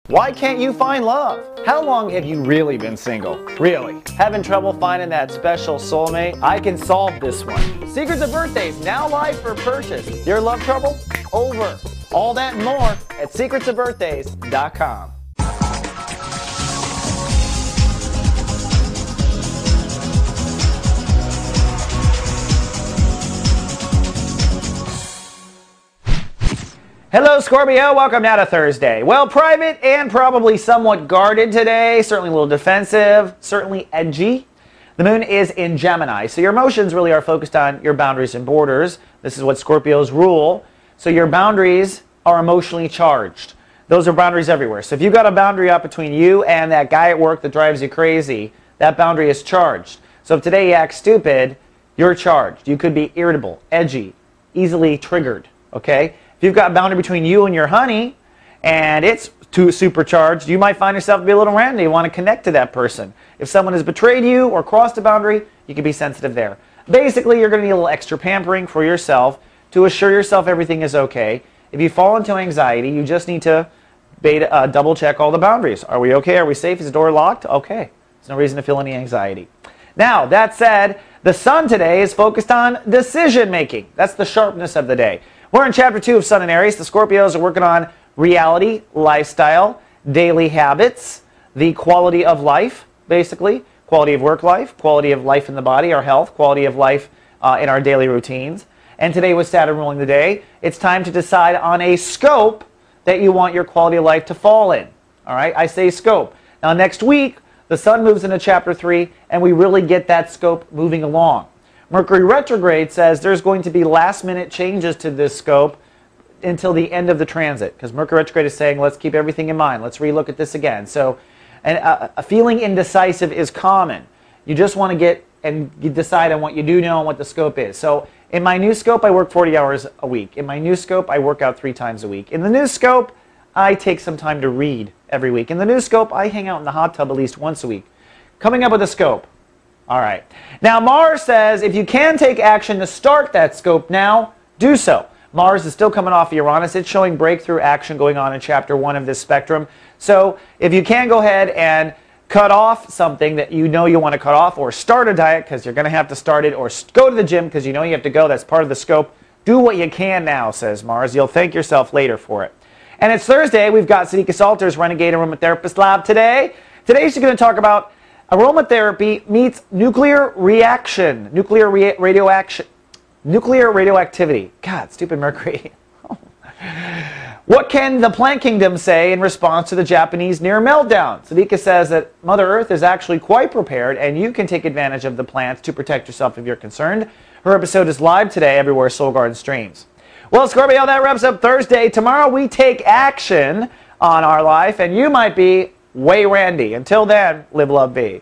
Why can't you find love? How long have you really been single? Really? Having trouble finding that special soulmate? I can solve this one. Secrets of Birthdays, now live for purchase. Your love trouble? Over. All that and more at secretsofbirthdays.com. Hello Scorpio, welcome now to Thursday. Well, private and probably somewhat guarded today, certainly a little defensive, certainly edgy. The moon is in Gemini, so your emotions really are focused on your boundaries and borders. This is what Scorpios rule. So your boundaries are emotionally charged. Those are boundaries everywhere. So if you've got a boundary up between you and that guy at work that drives you crazy, that boundary is charged. So if today you act stupid, you're charged. You could be irritable, edgy, easily triggered, okay? If you've got a boundary between you and your honey, and it's too supercharged, you might find yourself to be a little random. You want to connect to that person. If someone has betrayed you or crossed a boundary, you can be sensitive there. Basically, you're going to need a little extra pampering for yourself to assure yourself everything is okay. If you fall into anxiety, you just need to double check all the boundaries. Are we okay? Are we safe? Is the door locked? Okay. There's no reason to feel any anxiety. Now, that said, the sun today is focused on decision making. That's the sharpness of the day. We're in Chapter 2 of Sun and Aries. The Scorpios are working on reality, lifestyle, daily habits, the quality of life, basically. Quality of work life, quality of life in the body, our health, quality of life in our daily routines. And today with Saturn ruling the day, it's time to decide on a scope that you want your quality of life to fall in. All right, I say scope. Now next week, the sun moves into Chapter 3, and we really get that scope moving along. Mercury retrograde says there's going to be last-minute changes to this scope until the end of the transit, because Mercury retrograde is saying, let's keep everything in mind. Let's relook at this again. So a feeling indecisive is common. You just want to get and you decide on what you do know and what the scope is. So in my new scope, I work 40 hours a week. In my new scope, I work out 3 times a week. In the new scope, I take some time to read every week. In the new scope, I hang out in the hot tub at least once a week. Coming up with a scope. All right. Now, Mars says if you can take action to start that scope now, do so. Mars is still coming off Uranus. It's showing breakthrough action going on in Chapter 1 of this spectrum. So if you can go ahead and cut off something that you know you want to cut off, or start a diet because you're going to have to start it, or go to the gym because you know you have to go, that's part of the scope. Do what you can now, says Mars. You'll thank yourself later for it. And it's Thursday. We've got Sadika Salter's Renegade Aromatherapist Lab today. Today she's going to talk about aromatherapy meets nuclear reaction, nuclear radioactivity. God, stupid Mercury. What can the plant kingdom say in response to the Japanese near meltdown? Sadika says that Mother Earth is actually quite prepared, and you can take advantage of the plants to protect yourself if you're concerned. Her episode is live today everywhere Soul Garden streams. Well, Scorpio, that wraps up Thursday. Tomorrow we take action on our life, and you might be way randy. Until then, live, love, be.